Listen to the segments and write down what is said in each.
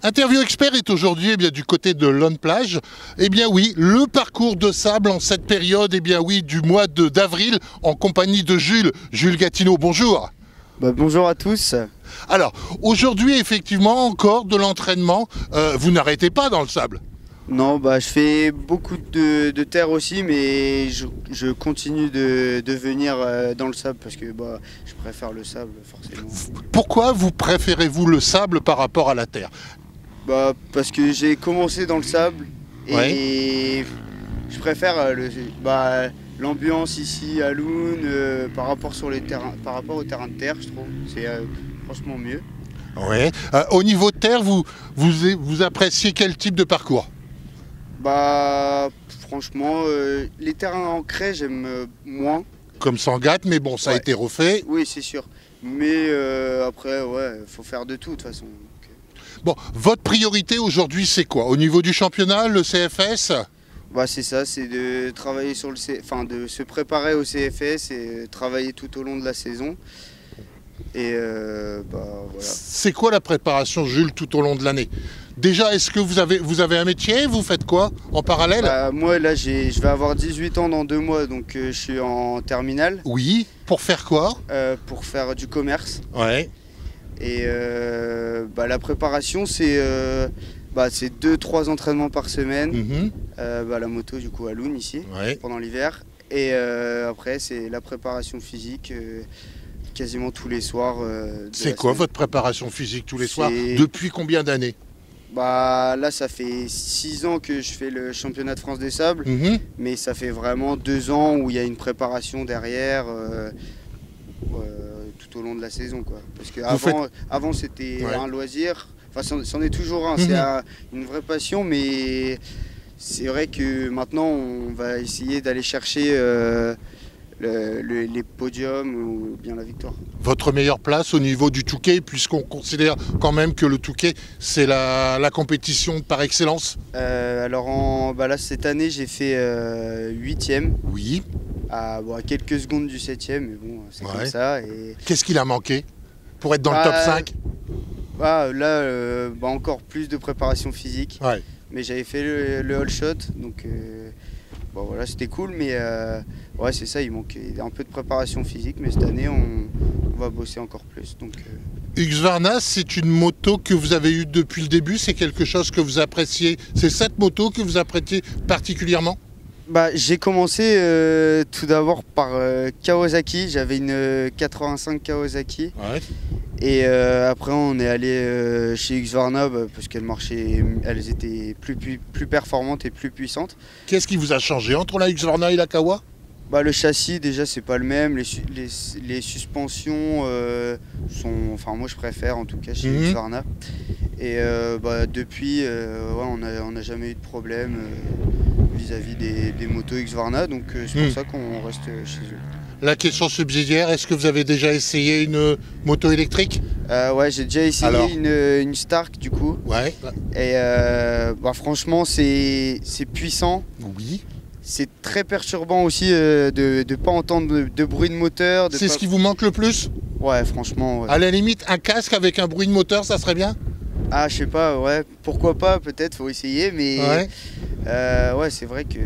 Interview Expert est aujourd'hui du côté de Lone Plage. Eh bien oui, le parcours de sable en cette période du mois d'avril en compagnie de Jules Gatineau. Bonjour. Bonjour à tous. Alors, aujourd'hui, effectivement, encore de l'entraînement. Vous n'arrêtez pas dans le sable? Non, je fais beaucoup de terre aussi, mais je continue de venir dans le sable parce que je préfère le sable forcément. Pourquoi vous préférez-vous le sable par rapport à la terre? Parce que j'ai commencé dans le sable et je préfère l'ambiance ici à Loun par rapport au terrain de terre, je trouve. C'est franchement mieux. Ouais. Au niveau de terre, vous appréciez quel type de parcours? Franchement, les terrains en craie, j'aime moins. Comme Sangatte, mais bon, ça a été refait. Oui, c'est sûr. Mais après, faut faire de tout de toute façon. Bon, votre priorité aujourd'hui, c'est quoi? Au niveau du championnat, le CFS? C'est ça, c'est de travailler sur de se préparer au CFS et travailler tout au long de la saison. Et voilà. C'est quoi la préparation, Jules, tout au long de l'année? Déjà, est-ce que vous avez un métier? Vous faites quoi en parallèle? Moi, là, je vais avoir 18 ans dans 2 mois, donc je suis en terminale. Oui, pour faire quoi? Pour faire du commerce. Ouais. Et la préparation, c'est 2-3 entraînements par semaine. La moto, du coup, à Loun, ici, pendant l'hiver. Et après, c'est la préparation physique quasiment tous les soirs. C'est quoi votre préparation physique tous les soirs? Depuis combien d'années? Là, ça fait 6 ans que je fais le championnat de France des sables, mais ça fait vraiment 2 ans où il y a une préparation derrière tout au long de la saison, quoi. Parce que avant c'était un loisir, c'en est toujours un, c'est une vraie passion, mais c'est vrai que maintenant on va essayer d'aller chercher les podiums ou bien la victoire. Votre meilleure place au niveau du Touquet, puisqu'on considère quand même que le Touquet c'est la compétition par excellence? Là cette année j'ai fait 8e. Oui. À quelques secondes du 7e, mais bon, c'est comme ça. Qu'est-ce qu'il a manqué pour être dans le top 5? Encore plus de préparation physique. Mais j'avais fait le all shot, donc c'était cool, mais c'est ça, il manquait un peu de préparation physique, mais cette année on va bosser encore plus. Husqvarna, c'est une moto que vous avez eue depuis le début, c'est quelque chose que vous appréciez, c'est cette moto que vous appréciez particulièrement? J'ai commencé tout d'abord par Kawasaki, j'avais une 85 Kawasaki. Et après on est allé chez Husqvarna parce elles étaient plus performantes et plus puissantes. Qu'est-ce qui vous a changé entre la Husqvarna et la Kawa? Le châssis déjà c'est pas le même, les suspensions sont, moi je préfère en tout cas chez Husqvarna. Et depuis on n'a jamais eu de problème vis-à-vis des motos Husqvarna, donc c'est pour ça qu'on reste chez eux. La question subsidiaire, est-ce que vous avez déjà essayé une moto électrique? J'ai déjà essayé une Stark du coup. Et franchement c'est puissant. Oui. C'est très perturbant aussi de ne pas entendre de bruit de moteur. C'est ce qui vous manque le plus? Ouais, franchement. À la limite, un casque avec un bruit de moteur, ça serait bien? Je sais pas, pourquoi pas, peut-être, faut essayer, mais c'est vrai que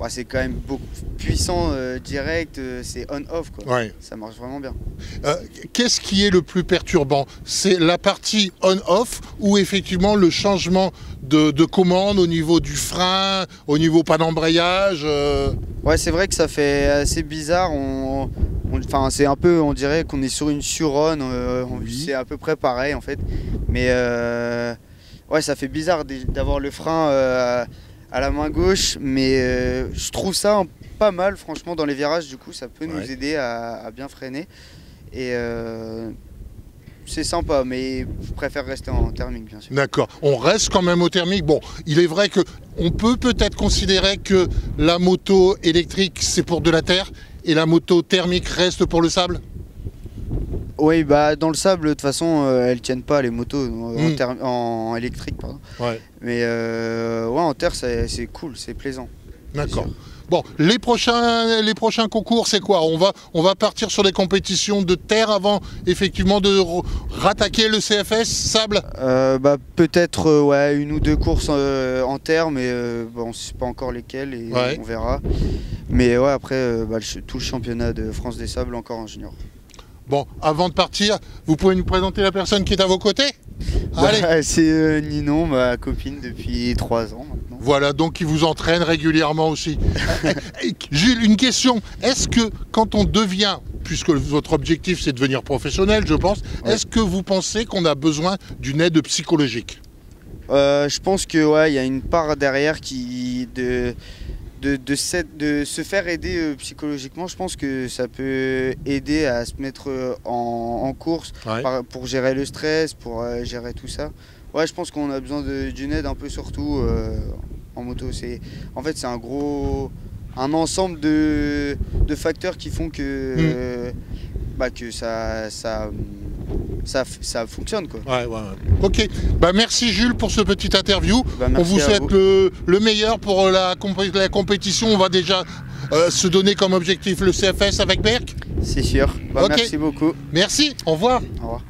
c'est quand même beaucoup puissant, direct, c'est on-off, quoi. Ça marche vraiment bien. Qu'est-ce qui est le plus perturbant? C'est la partie on-off ou effectivement le changement de commande au niveau du frein, au niveau pas d'embrayage? C'est vrai que ça fait assez bizarre. C'est un peu, on dirait qu'on est sur une Sur-On, c'est à peu près pareil en fait. Mais ça fait bizarre d'avoir le frein à la main gauche, mais je trouve ça pas mal franchement dans les virages, du coup ça peut nous aider à bien freiner. Et c'est sympa, mais je préfère rester en thermique, bien sûr. D'accord, on reste quand même au thermique. Bon, il est vrai qu'on peut peut-être considérer que la moto électrique c'est pour de la terre et la moto thermique reste pour le sable? Oui, dans le sable, de toute façon, elles tiennent pas les motos en électrique, pardon. Mais en terre, c'est cool, c'est plaisant. D'accord. Bon, les prochains concours, c'est quoi? On va partir sur des compétitions de terre avant, effectivement, de rattaquer le CFS sable. Peut-être ouais, 1 ou 2 courses en terre, mais bon, on ne sait pas encore lesquelles et on verra. Mais ouais, après, tout le championnat de France des sables encore en junior. Bon, avant de partir, vous pouvez nous présenter la personne qui est à vos côtés? Allez. C'est Ninon, ma copine depuis 3 ans maintenant. Voilà, donc qui vous entraîne régulièrement aussi. Jules, une question. Est-ce que quand on devient, puisque votre objectif c'est de devenir professionnel, je pense, est-ce que vous pensez qu'on a besoin d'une aide psychologique? Je pense que ouais, y a une part derrière de se faire aider psychologiquement. Je pense que ça peut aider à se mettre en course pour gérer le stress, pour gérer tout ça. Ouais, je pense qu'on a besoin d'une aide un peu surtout en moto. En fait, c'est un ensemble de facteurs qui font que, que ça fonctionne, quoi. Ouais. Ok, merci Jules pour ce petit interview. On vous souhaite le meilleur pour la compétition. On va déjà se donner comme objectif le CFS avec Berck. C'est sûr. Merci beaucoup. Merci, au revoir. Au revoir.